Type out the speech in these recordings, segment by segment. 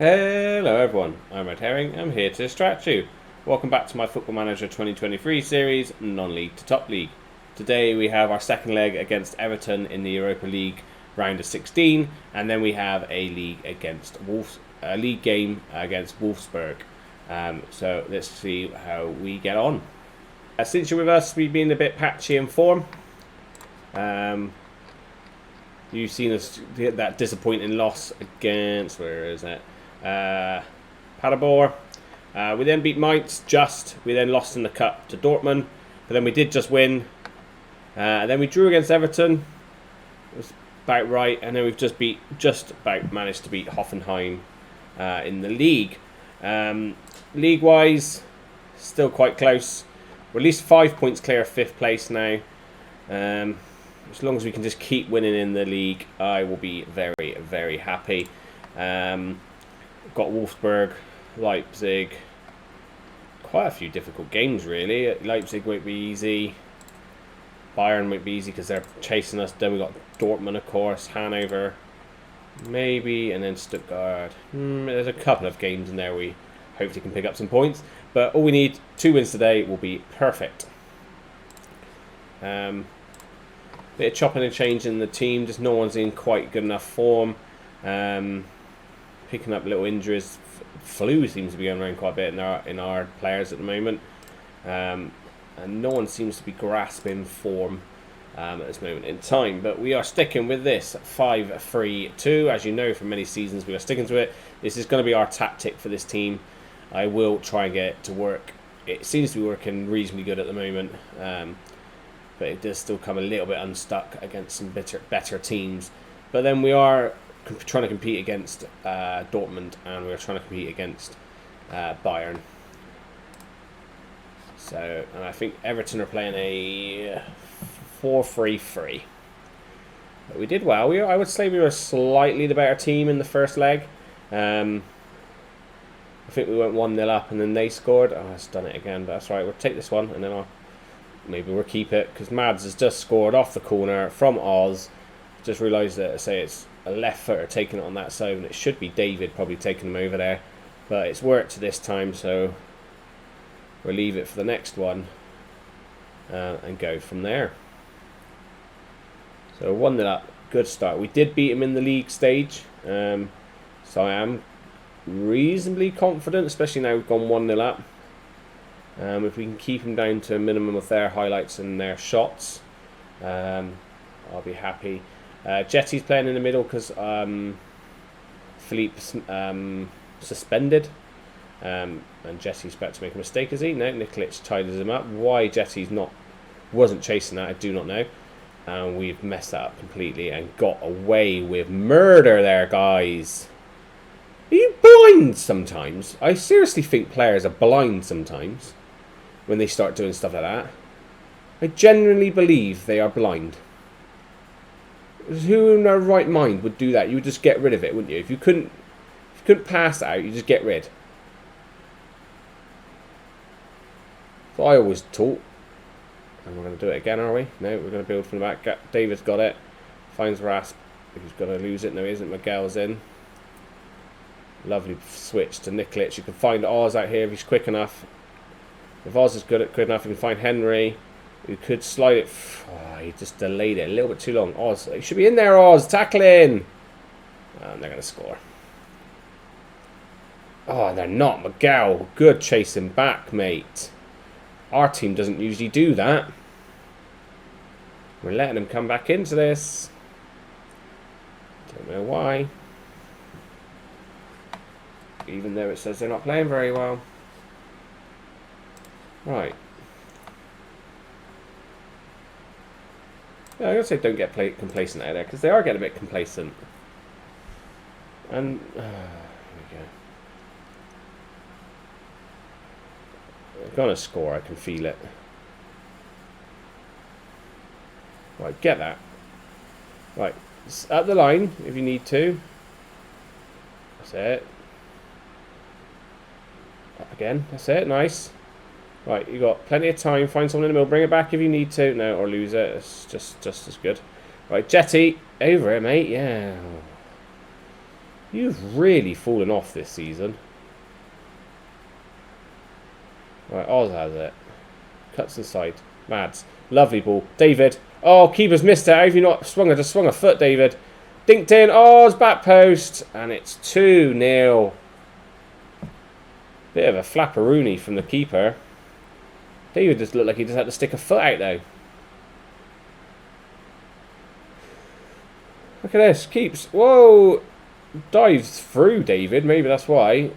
Hello everyone, I'm RedHerring. I'm here to distract you. Welcome back to my Football Manager 2023 series, Non-League to Top League. Today we have our second leg against Everton in the Europa League round of 16, and then we have a league game against Wolfsburg. So let's see how we get on. Since you're with us, we've been a bit patchy in form. You've seen us get that disappointing loss against, where is it? Paderborn. We then beat Mainz we then lost in the cup to Dortmund, but then we did just win, and then we drew against Everton. It was about right, and then we've just about managed to beat Hoffenheim in the league. League wise, still quite close. We're at least 5 points clear of 5th place now. As long as we can just keep winning in the league, I will be very, very happy. Got Wolfsburg, Leipzig, quite a few difficult games really. Leipzig won't be easy. Bayern won't be easy because they're chasing us. Then we got Dortmund, of course, Hanover, maybe, and then Stuttgart. There's a couple of games in there we hopefully can pick up some points. But all we need, 2 wins today, will be perfect. Bit of chopping and changing in the team. Just no one's in quite good enough form. Picking up little injuries. Flu seems to be going around quite a bit in our players at the moment, and no one seems to be grasping form at this moment in time. But we are sticking with this 5-3-2. As you know, from many seasons, we are sticking to it. This is going to be our tactic for this team. I will try and get it to work. It seems to be working reasonably good at the moment, but it does still come a little bit unstuck against some better teams. But then we are trying to compete against Dortmund, and we're trying to compete against Bayern. So, and I think Everton are playing a 4-3-3. But we did well. I would say we were slightly the better team in the first leg. I think we went 1-0 up, and then they scored. Oh, it's done it again, but that's right. We'll take this one, and then maybe we'll keep it, because Mads has just scored off the corner from Oz. Just realised that it's a left footer taking it on that side, and it should be David probably taking him over there, but it's worked this time, so we'll leave it for the next one and go from there. So 1-0 up, good start. We did beat him in the league stage, so I am reasonably confident, especially now we've gone 1-0 up. If we can keep them down to a minimum of their highlights and their shots, I'll be happy. Jetty's playing in the middle because Philippe's suspended, and Jetty's about to make a mistake, is he? No, Nikolic tidies him up. Why Jetty's wasn't chasing that, I do not know. And we've messed that up completely and got away with murder there, guys. Are you blind sometimes? I seriously think players are blind sometimes when they start doing stuff like that. I genuinely believe they are blind. Who in their right mind would do that? You would just get rid of it, wouldn't you? If you couldn't pass it out, you just get rid. So I always taught. And we're going to do it again, are we? No, we're going to build from the back. David's got it. Finds Rasp. He's going to lose it. No, he isn't. Miguel's in. Lovely switch to Nikolic. You can find Oz out here if he's quick enough. If Oz is quick enough, you can find Henry. You could slide it. Oh, he just delayed it a little bit too long. Oz, he should be in there, Oz. Tackling. And they're going to score. Oh, they're not. Miguel, good chasing back, mate. Our team doesn't usually do that. We're letting him come back into this. Don't know why. Even though it says they're not playing very well. Right. Yeah, I'm going to say don't get complacent out there, because they are getting a bit complacent. And here we go. They're going to score, I can feel it. Right, get that. Right, up the line if you need to. That's it. Up again, that's it, nice. Right, you got plenty of time. Find someone in the middle. Bring it back if you need to. No, or lose it. It's just as good. Right, Jetty. Over it, mate. Yeah. You've really fallen off this season. Right, Oz has it. Cuts inside. Mads. Lovely ball. David. Oh, keeper's missed it. How have you not swung it? Just swung a foot, David. Dinked in. Oz back post. And it's 2-0. Bit of a flapperoonie from the keeper. David just looked like he just had to stick a foot out though. Look at this. Keeps. Whoa. Dives through David. Maybe that's why.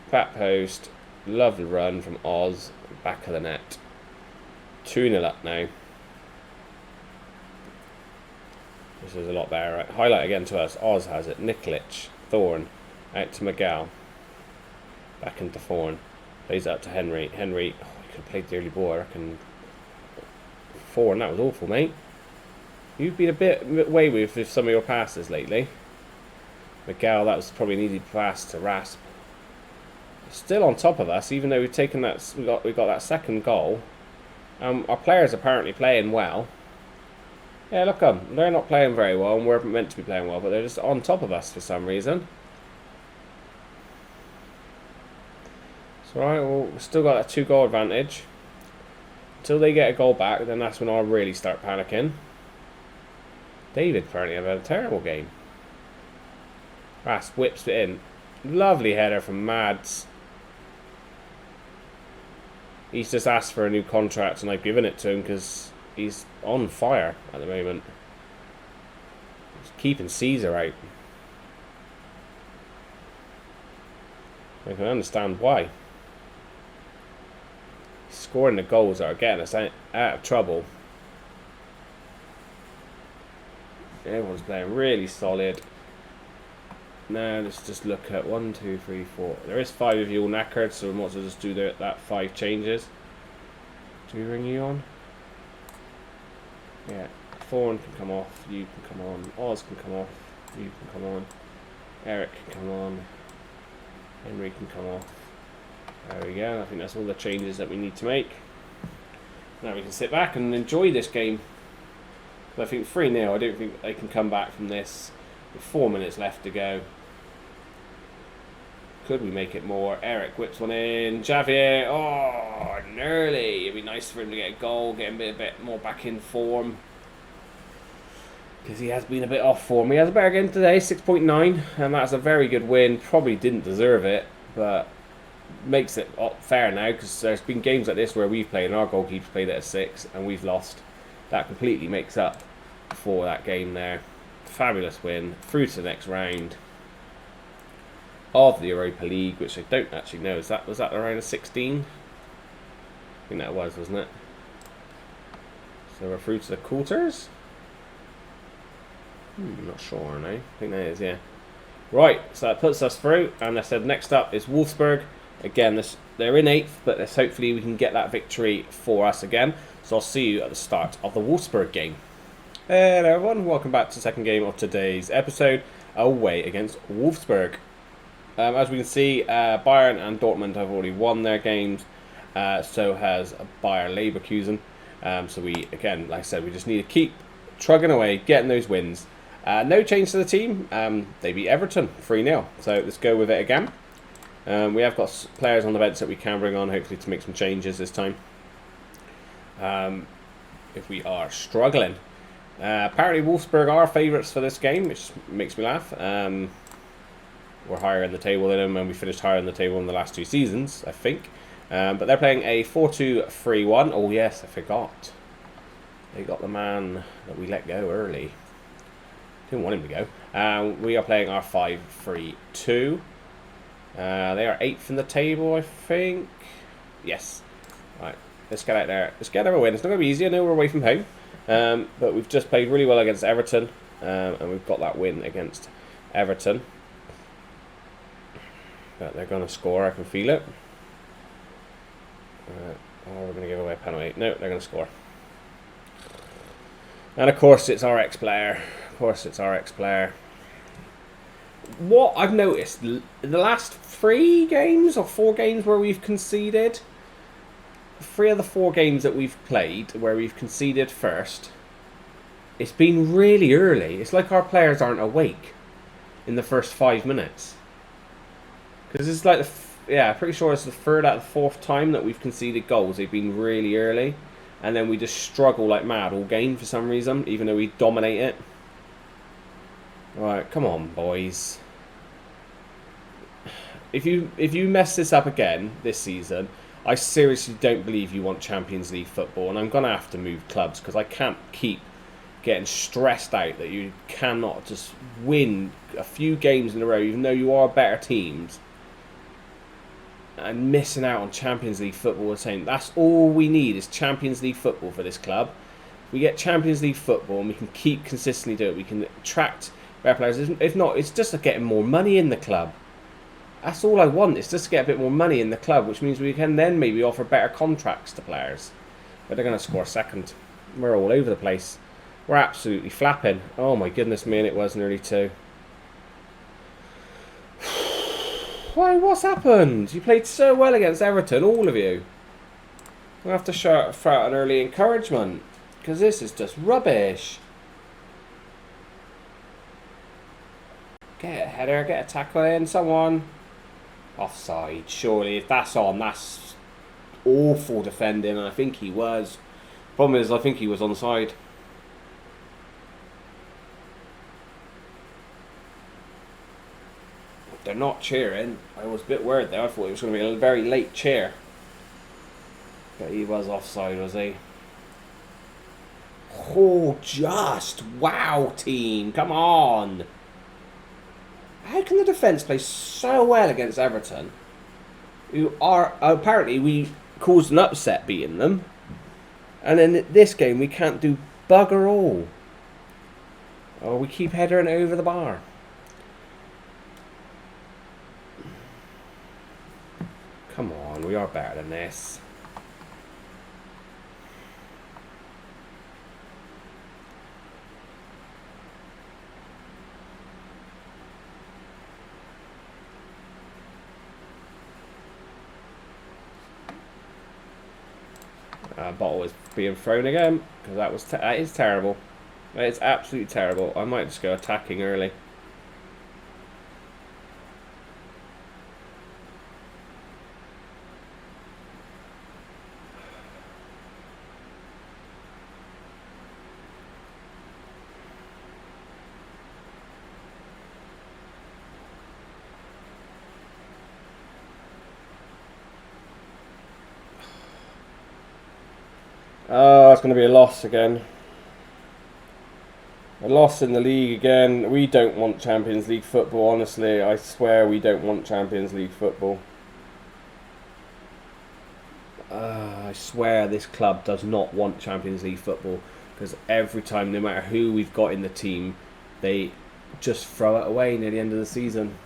Back post. Lovely run from Oz. Back of the net. 2-0 up now. This is a lot better. Right. Highlight again to us. Oz has it. Nikolic. Thorne. Out to Miguel. Back into Thorne. Plays out to Henry. Henry. Oh, he could have played the early ball. I reckon. Thorne. That was awful, mate. You've been a bit wayward with some of your passes lately. Miguel. That was probably an easy pass to Rasp. Still on top of us, even though we've taken that. We got that second goal. Our players are apparently playing well. Yeah, look at them. They're not playing very well, and we're meant to be playing well, but they're just on top of us for some reason. It's alright, well, we've still got that 2-goal advantage. Until they get a goal back, then that's when I'll really start panicking. David apparently had a terrible game. Rasp whips it in. Lovely header from Mads. He's just asked for a new contract, and I've given it to him because he's on fire at the moment. He's keeping Caesar out. I can understand why. He's scoring the goals that are getting us out of trouble. Everyone's playing really solid. Now let's just look at 1, 2, 3, 4. There is 5 of you all knackered, so we might as well just do that 5 changes. Do we ring you on? Yeah. Thorne can come off. You can come on. Oz can come off. You can come on. Eric can come on. Henry can come off. There we go. I think that's all the changes that we need to make. Now we can sit back and enjoy this game. I think 3-0. I don't think they can come back from this. With 4 minutes left to go. Could we make it more? Eric whips one in. Javier. Oh, nearly. It'd be nice for him to get a goal, get him a bit more back in form. Because he has been a bit off form. He has a better game today, 6.9. And that's a very good win. Probably didn't deserve it, but makes it fair now. Because there's been games like this where we've played and our goalkeeper's played at a 6 and we've lost. That completely makes up for that game there. Fabulous win. Through to the next round of the Europa League, which I don't actually know. Was that the round of 16? I think that was, wasn't it? So we're through to the quarters. I'm not sure now. I think that is, yeah. Right, so that puts us through, and I said next up is Wolfsburg. Again, they're in 8th, but hopefully we can get that victory for us again. So I'll see you at the start of the Wolfsburg game. Hello everyone, welcome back to the second game of today's episode, away against Wolfsburg. As we can see, Bayern and Dortmund have already won their games, so has Bayer Leverkusen. So we, again, like I said, we just need to keep trugging away, getting those wins. No change to the team, they beat Everton 3-0, so let's go with it again. We have got players on the bench that we can bring on, hopefully to make some changes this time. If we are struggling. Apparently Wolfsburg are favourites for this game, which makes me laugh. We're higher in the table than them, and we finished higher in the table in the last 2 seasons, I think. But they're playing a 4-2-3-1. Oh yes, I forgot. They got the man that we let go early. Didn't want him to go. We are playing our 5-3-2. They are 8th in the table, I think. Yes. Right, let's get out there. Let's get them a win. It's not going to be easy. I know we're away from home. But we've just played really well against Everton, and we've got that win against Everton. But they're going to score, I can feel it. Oh, we're going to give away a penalty. No, they're going to score. And of course it's our ex-player. What I've noticed, in the last 3 games or 4 games where we've conceded, 3 of the 4 games that we've played where we've conceded first, it's been really early. It's like our players aren't awake. in the first 5 minutes. Because it's like, pretty sure it's the third out of the fourth time that we've conceded goals. They've been really early. And then we just struggle like mad all game for some reason, even though we dominate it. Alright, come on, boys. If you mess this up again this season, I seriously don't believe you want Champions League football. And I'm going to have to move clubs because I can't keep getting stressed out that you cannot just win a few games in a row, even though you are better teams. And missing out on Champions League football, saying that's all we need is Champions League football for this club. If we get Champions League football and we can keep consistently do it, we can attract better players. If not, it's just getting more money in the club. That's all I want, is just to get a bit more money in the club, which means we can then maybe offer better contracts to players. But they're going to score a second. We're all over the place. We're absolutely flapping. Oh my goodness me, and it was nearly 2. Why, what's happened? You played so well against Everton, all of you. We'll have to throw out an early encouragement, because this is just rubbish. Get a header, get a tackle in, someone. Offside, surely. If that's on, that's awful defending, and I think he was. Problem is, I think he was onside. They're not cheering. I was a bit worried there. I thought it was going to be a very late cheer. But he was offside, was he? Oh, just. Wow, team. Come on. How can the defence play so well against Everton? Who are, apparently, we caused an upset beating them. And then this game, we can't do bugger all. Oh, we keep headering over the bar. Come on, we are better than this. Bottle is being thrown again, because that is terrible. That is absolutely terrible. I might just go attacking early. Oh, it's going to be a loss again. A loss in the league again. We don't want Champions League football, honestly. I swear we don't want Champions League football. I swear this club does not want Champions League football. Because every time, no matter who we've got in the team, they just throw it away near the end of the season.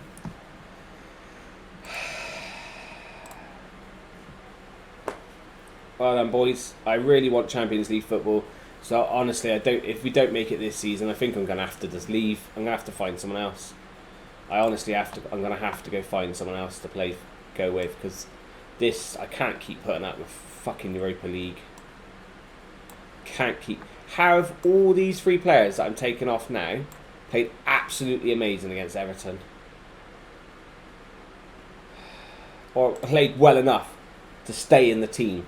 Well done, boys. I really want Champions League football. So honestly, if we don't make it this season, I think I'm going to have to just leave. I'm going to have to find someone else. I honestly have to. I'm going to have to go find someone else to go with, because I can't keep putting up with fucking Europa League. Can't keep. How have all these 3 players that I'm taking off now played absolutely amazing against Everton? Or played well enough to stay in the team?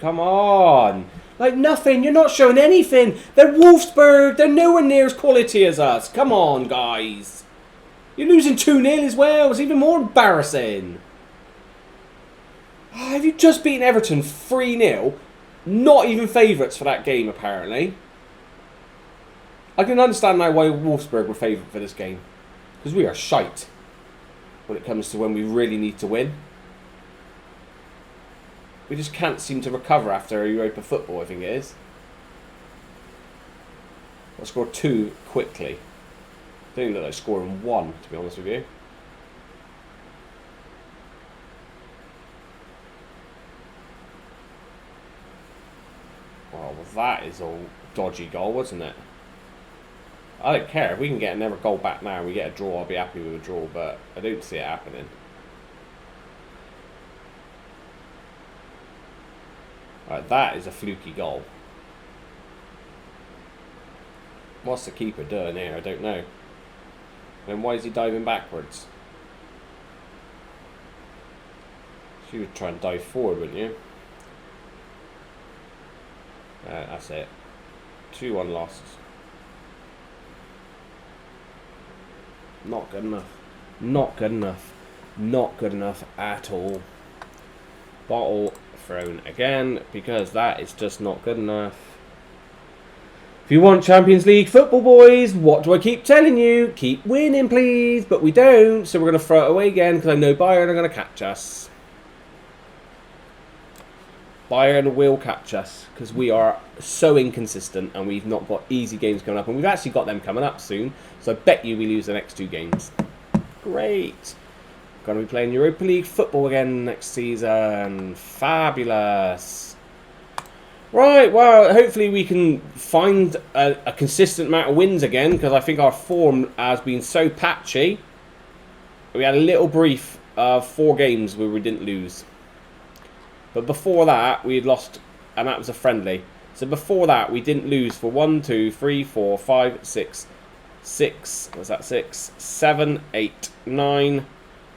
Come on. Like nothing. You're not showing anything. They're Wolfsburg. They're nowhere near as quality as us. Come on, guys. You're losing 2-0 as well. It's even more embarrassing. Have you just beaten Everton 3-0? Not even favourites for that game, apparently. I can understand now why Wolfsburg were favourite for this game. Because we are shite when it comes to when we really need to win. We just can't seem to recover after Europa football, I think it is. I scored 2 quickly. I don't even look like scoring 1, to be honest with you. Well, that is a dodgy goal, wasn't it? I don't care. If we can get another goal back now and we get a draw, I'll be happy with a draw, but I don't see it happening. Right, that is a fluky goal. What's the keeper doing here? I don't know. Then why is he diving backwards? You would try and dive forward, wouldn't you? That's it. 2-1 losses. Not good enough. Not good enough. Not good enough at all. Bottle thrown again, because that is just not good enough. If you want Champions League football, boys, what do I keep telling you? Keep winning, please. But we don't, so we're going to throw it away again, because I know Bayern are going to catch us. Bayern will catch us, because we are so inconsistent, and we've not got easy games coming up. And we've actually got them coming up soon, so I bet you we lose the next 2 games. Great. Going to be playing Europa League football again next season. Fabulous. Right, well, hopefully we can find a consistent amount of wins again, because I think our form has been so patchy. We had a little brief of 4 games where we didn't lose. But before that, we had lost, and that was a friendly. So before that, we didn't lose for 1, 2, 3, 4, 5, 6, 6, what's that, 6, 7, 8, 9,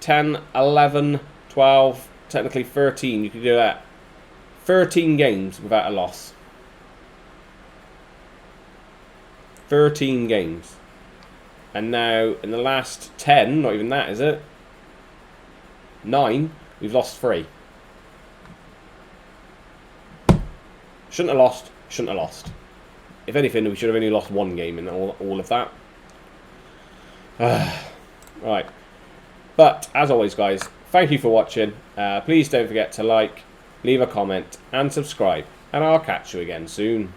10, 11, 12, technically 13. You could do that. 13 games without a loss. 13 games. And now, in the last 10, not even that, is it? 9, we've lost 3. Shouldn't have lost. Shouldn't have lost. If anything, we should have only lost 1 game in all of that. Right. But, as always, guys, thank you for watching. Please don't forget to like, leave a comment, and subscribe. And I'll catch you again soon.